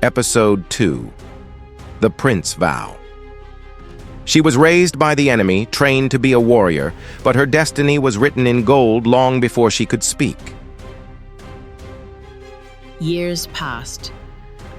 Episode 2. The Prince Vow. She was raised by the enemy, trained to be a warrior, but her destiny was written in gold long before she could speak. Years passed.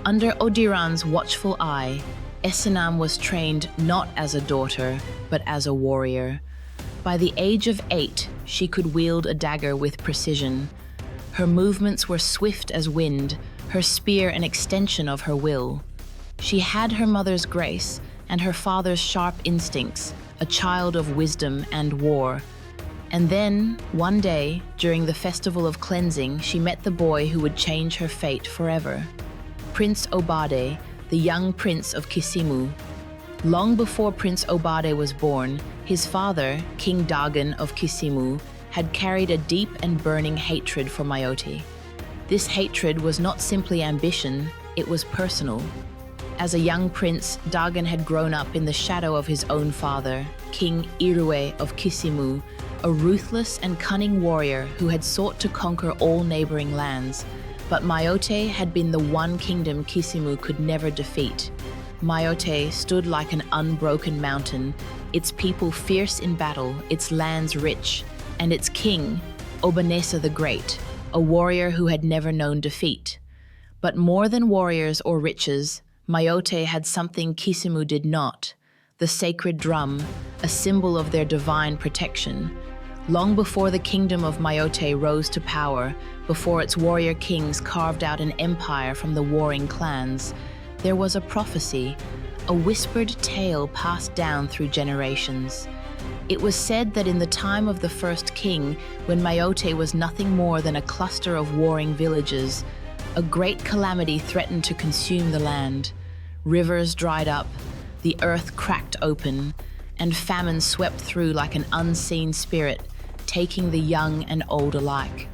Under Odiran's watchful eye, Esenam was trained not as a daughter, but as a warrior. By the age of 8, she could wield a dagger with precision. Her movements were swift as wind, her spear an extension of her will. She had her mother's grace and her father's sharp instincts, a child of wisdom and war. And then, one day, during the festival of cleansing, she met the boy who would change her fate forever. Prince Obade, the young prince of Kisimu. Long before Prince Obade was born, his father, King Dagan of Kisimu, had carried a deep and burning hatred for Mayote. This hatred was not simply ambition, it was personal. As a young prince, Dagan had grown up in the shadow of his own father, King Irue of Kisimu, a ruthless and cunning warrior who had sought to conquer all neighboring lands. But Mayote had been the one kingdom Kisimu could never defeat. Mayote stood like an unbroken mountain, its people fierce in battle, its lands rich, and its king, Obanesa the Great, a warrior who had never known defeat. But more than warriors or riches, Mayote had something Kisimu did not: the sacred drum, a symbol of their divine protection. Long before the kingdom of Mayote rose to power, before its warrior kings carved out an empire from the warring clans, there was a prophecy, a whispered tale passed down through generations. It was said that in the time of the first king, when Mayote was nothing more than a cluster of warring villages, a great calamity threatened to consume the land. Rivers dried up, the earth cracked open, and famine swept through like an unseen spirit, taking the young and old alike.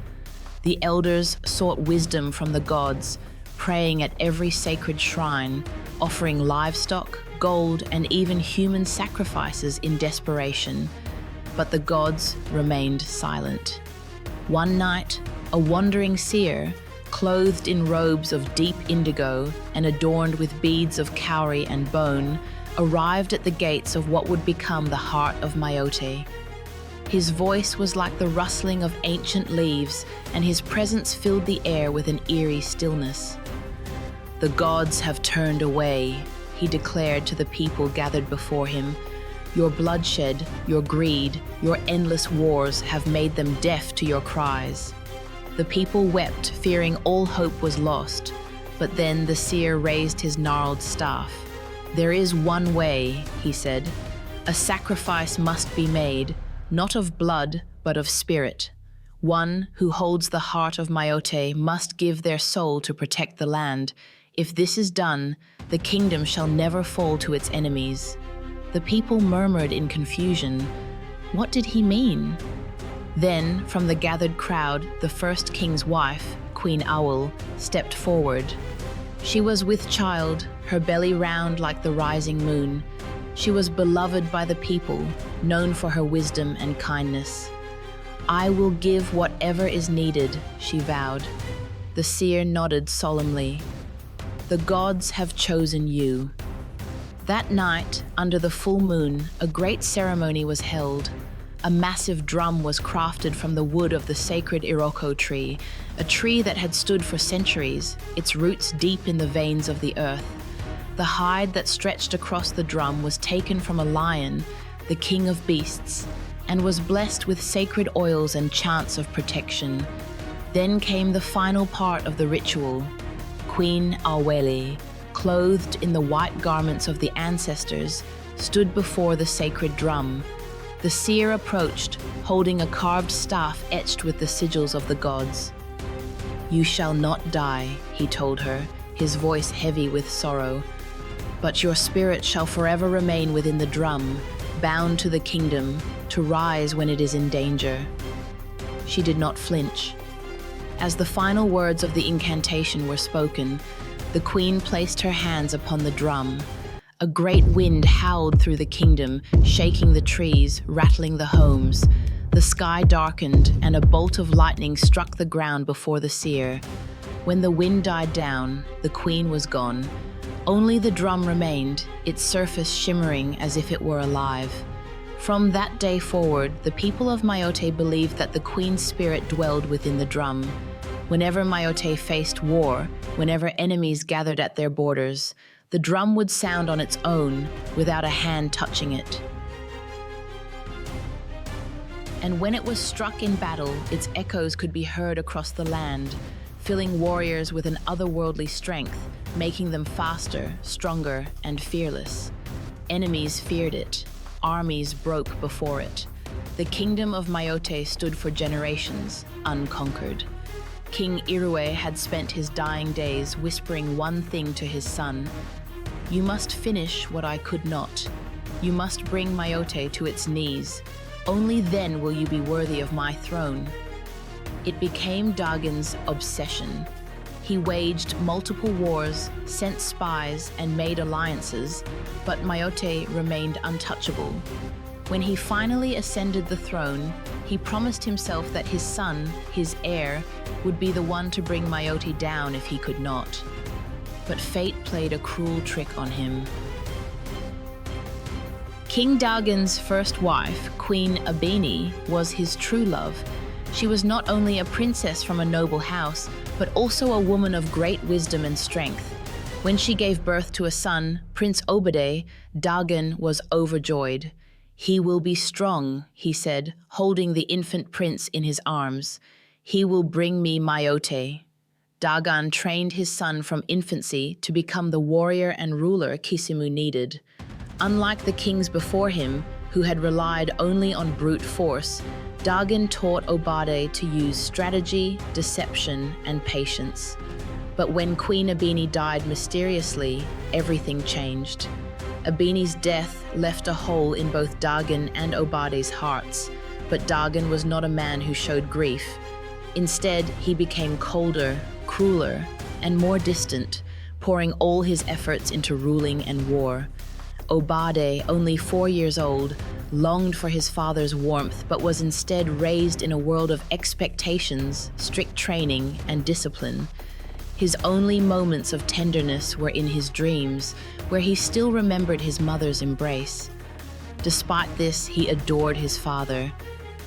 The elders sought wisdom from the gods, praying at every sacred shrine, offering livestock, gold, and even human sacrifices in desperation. But the gods remained silent. One night, a wandering seer, clothed in robes of deep indigo and adorned with beads of cowrie and bone, arrived at the gates of what would become the heart of Mayote. His voice was like the rustling of ancient leaves, and his presence filled the air with an eerie stillness. "The gods have turned away," he declared to the people gathered before him. "Your bloodshed, your greed, your endless wars have made them deaf to your cries." The people wept, fearing all hope was lost. But then the seer raised his gnarled staff. "There is one way," he said. "A sacrifice must be made, not of blood, but of spirit. One who holds the heart of Mayote must give their soul to protect the land. If this is done, the kingdom shall never fall to its enemies." The people murmured in confusion. What did he mean? Then, from the gathered crowd, the first king's wife, Queen Owl, stepped forward. She was with child, her belly round like the rising moon. She was beloved by the people, known for her wisdom and kindness. "I will give whatever is needed," she vowed. The seer nodded solemnly. "The gods have chosen you." That night, under the full moon, a great ceremony was held. A massive drum was crafted from the wood of the sacred Iroko tree, a tree that had stood for centuries, its roots deep in the veins of the earth. The hide that stretched across the drum was taken from a lion, the king of beasts, and was blessed with sacred oils and chants of protection. Then came the final part of the ritual. Queen Awele, clothed in the white garments of the ancestors, stood before the sacred drum. The seer approached, holding a carved staff etched with the sigils of the gods. "You shall not die," he told her, his voice heavy with sorrow. "But your spirit shall forever remain within the drum, bound to the kingdom, to rise when it is in danger." She did not flinch. As the final words of the incantation were spoken, the queen placed her hands upon the drum. A great wind howled through the kingdom, shaking the trees, rattling the homes. The sky darkened, and a bolt of lightning struck the ground before the seer. When the wind died down, the queen was gone. Only the drum remained, its surface shimmering as if it were alive. From that day forward, the people of Mayote believed that the queen's spirit dwelled within the drum. Whenever Mayote faced war, whenever enemies gathered at their borders, the drum would sound on its own, without a hand touching it. And when it was struck in battle, its echoes could be heard across the land, filling warriors with an otherworldly strength, making them faster, stronger, and fearless. Enemies feared it. Armies broke before it. The kingdom of Mayote stood for generations, unconquered. King Irue had spent his dying days whispering one thing to his son: "You must finish what I could not. You must bring Mayote to its knees. Only then will you be worthy of my throne." It became Dagon's obsession. He waged multiple wars, sent spies, and made alliances, but Mayote remained untouchable. When he finally ascended the throne, he promised himself that his son, his heir, would be the one to bring Mayote down if he could not. But fate played a cruel trick on him. King Dagon's first wife, Queen Abini, was his true love. She was not only a princess from a noble house, but also a woman of great wisdom and strength. When she gave birth to a son, Prince Obade, Dagon was overjoyed. "He will be strong," he said, holding the infant prince in his arms. "He will bring me Mayote." Dagon trained his son from infancy to become the warrior and ruler Kisimu needed. Unlike the kings before him, who had relied only on brute force, Dagon taught Obade to use strategy, deception, and patience. But when Queen Abini died mysteriously, everything changed. Abini's death left a hole in both Dagon and Obade's hearts, but Dagon was not a man who showed grief. Instead, he became colder, crueler, and more distant, pouring all his efforts into ruling and war. Obade, only 4 years old, longed for his father's warmth, but was instead raised in a world of expectations, strict training, and discipline. His only moments of tenderness were in his dreams, where he still remembered his mother's embrace. Despite this, he adored his father.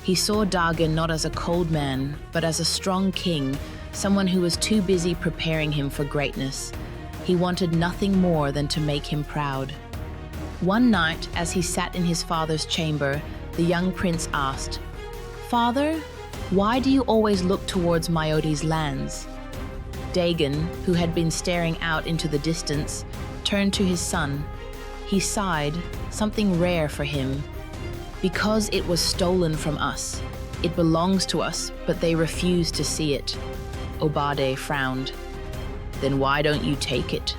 He saw Dagon not as a cold man, but as a strong king, someone who was too busy preparing him for greatness. He wanted nothing more than to make him proud. One night, as he sat in his father's chamber, the young prince asked, "Father, why do you always look towards Mayote's lands?" Dagon, who had been staring out into the distance, turned to his son. He sighed, something rare for him. "Because it was stolen from us. It belongs to us, but they refuse to see it." Obade frowned. "Then why don't you take it?"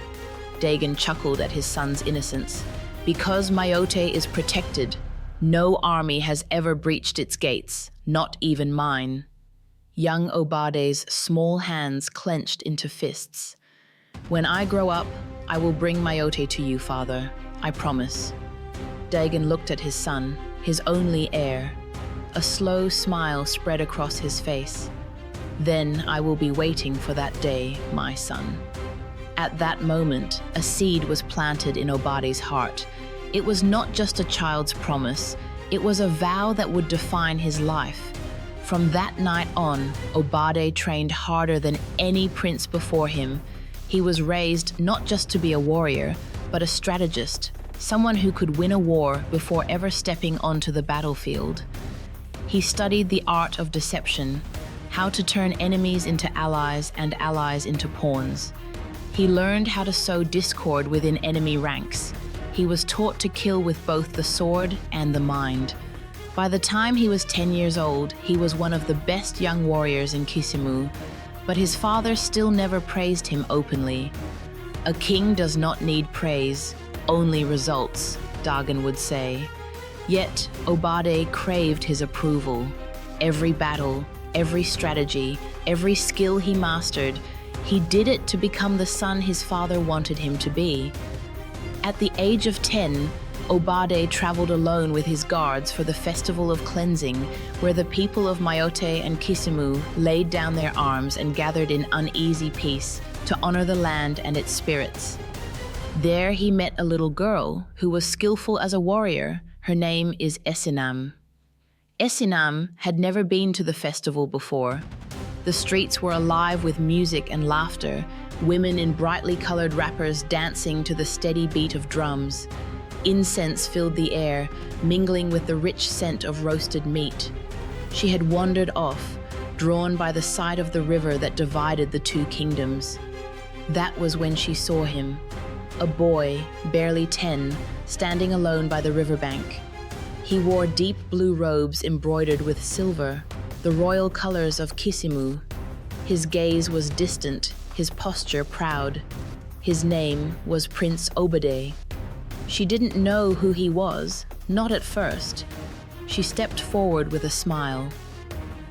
Dagon chuckled at his son's innocence. "Because Mayote is protected. No army has ever breached its gates, not even mine." Young Obade's small hands clenched into fists. "When I grow up, I will bring Mayote to you, father. I promise." Dagon looked at his son, his only heir. A slow smile spread across his face. "Then I will be waiting for that day, my son." At that moment, a seed was planted in Obade's heart. It was not just a child's promise, it was a vow that would define his life. From that night on, Obade trained harder than any prince before him. He was raised not just to be a warrior, but a strategist, someone who could win a war before ever stepping onto the battlefield. He studied the art of deception, how to turn enemies into allies and allies into pawns. He learned how to sow discord within enemy ranks. He was taught to kill with both the sword and the mind. By the time he was 10 years old, he was one of the best young warriors in Kisimu, but his father still never praised him openly. "A king does not need praise, only results," Dagon would say. Yet, Obade craved his approval. Every battle, every strategy, every skill he mastered, he did it to become the son his father wanted him to be. At the age of 10, Obade traveled alone with his guards for the festival of cleansing, where the people of Mayote and Kisimu laid down their arms and gathered in uneasy peace to honor the land and its spirits. There he met a little girl who was skillful as a warrior. Her name is Esinam. Esinam had never been to the festival before. The streets were alive with music and laughter, women in brightly colored wrappers dancing to the steady beat of drums. Incense filled the air, mingling with the rich scent of roasted meat. She had wandered off, drawn by the sight of the river that divided the two kingdoms. That was when she saw him, a boy, barely 10, standing alone by the riverbank. He wore deep blue robes embroidered with silver, the royal colors of Kisimu. His gaze was distant, his posture proud. His name was Prince Obade. She didn't know who he was, not at first. She stepped forward with a smile.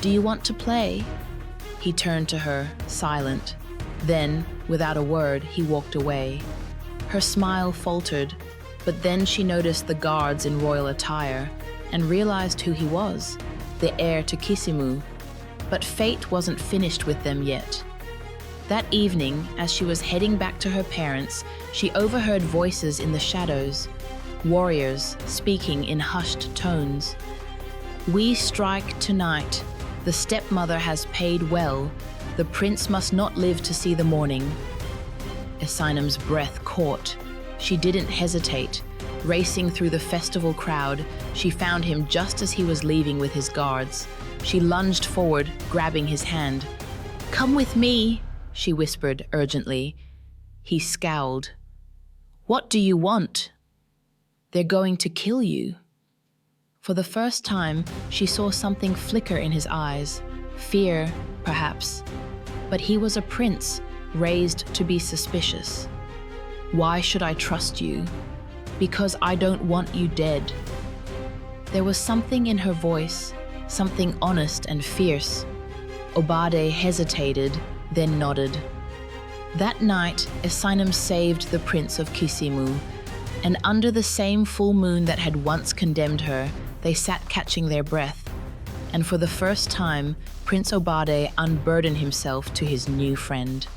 "Do you want to play?" He turned to her, silent. Then, without a word, he walked away. Her smile faltered, but then she noticed the guards in royal attire and realized who he was, the heir to Kisimu. But fate wasn't finished with them yet. That evening, as she was heading back to her parents, she overheard voices in the shadows, warriors speaking in hushed tones. "We strike tonight. The stepmother has paid well. The prince must not live to see the morning." Esinam's breath caught. She didn't hesitate. Racing through the festival crowd, she found him just as he was leaving with his guards. She lunged forward, grabbing his hand. "Come with me," she whispered urgently. He scowled. "What do you want?" "They're going to kill you." For the first time, she saw something flicker in his eyes. Fear, perhaps. But he was a prince, raised to be suspicious. "Why should I trust you?" "Because I don't want you dead." There was something in her voice, something honest and fierce. Obade hesitated, then nodded. That night, Esinam saved the Prince of Kisimu, and under the same full moon that had once condemned her, they sat catching their breath. And for the first time, Prince Obade unburdened himself to his new friend.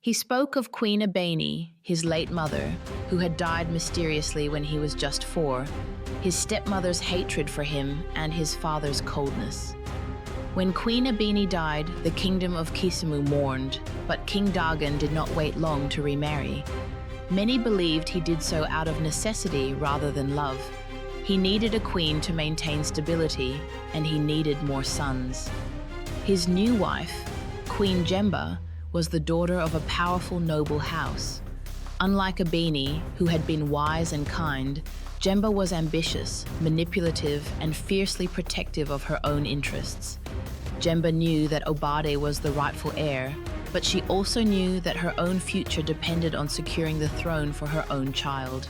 He spoke of Queen Abeni, his late mother, who had died mysteriously when he was just 4, his stepmother's hatred for him, and his father's coldness. When Queen Abeni died, the kingdom of Kisimu mourned, but King Dagan did not wait long to remarry. Many believed he did so out of necessity rather than love. He needed a queen to maintain stability, and he needed more sons. His new wife, Queen Jemba, was the daughter of a powerful noble house. Unlike Abeni, who had been wise and kind, Jemba was ambitious, manipulative, and fiercely protective of her own interests. Jemba knew that Obade was the rightful heir, but she also knew that her own future depended on securing the throne for her own child.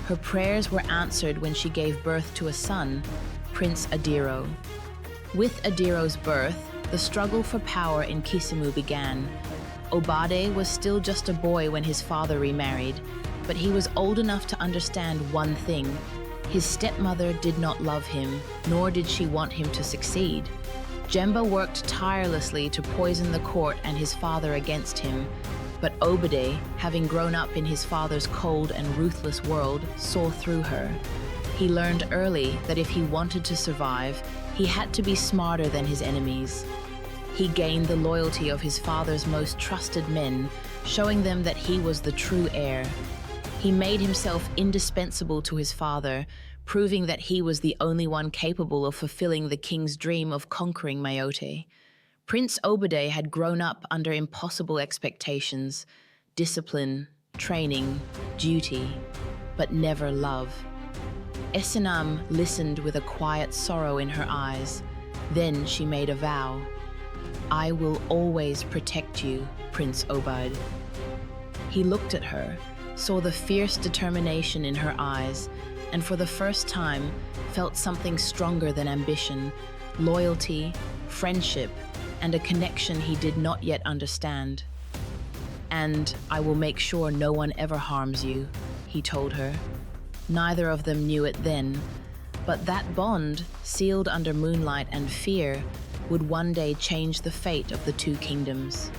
Her prayers were answered when she gave birth to a son, Prince Adiro. With Adiro's birth, the struggle for power in Kisimu began. Obade was still just a boy when his father remarried, but he was old enough to understand one thing. His stepmother did not love him, nor did she want him to succeed. Jemba worked tirelessly to poison the court and his father against him, but Obade, having grown up in his father's cold and ruthless world, saw through her. He learned early that if he wanted to survive, he had to be smarter than his enemies. He gained the loyalty of his father's most trusted men, showing them that he was the true heir. He made himself indispensable to his father, proving that he was the only one capable of fulfilling the king's dream of conquering Mayote. Prince Obade had grown up under impossible expectations, discipline, training, duty, but never love. Esinam listened with a quiet sorrow in her eyes. Then she made a vow. "I will always protect you, Prince Obade." He looked at her, saw the fierce determination in her eyes, and for the first time felt something stronger than ambition, loyalty, friendship, and a connection he did not yet understand. "And I will make sure no one ever harms you," he told her. Neither of them knew it then, but that bond, sealed under moonlight and fear, would one day change the fate of the two kingdoms.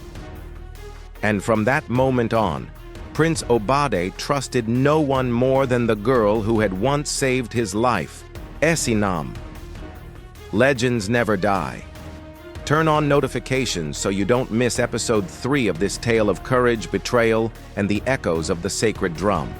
And from that moment on, Prince Obade trusted no one more than the girl who had once saved his life, Esinam. Legends never die. Turn on notifications so you don't miss episode 3 of this tale of courage, betrayal, and the echoes of the sacred drum.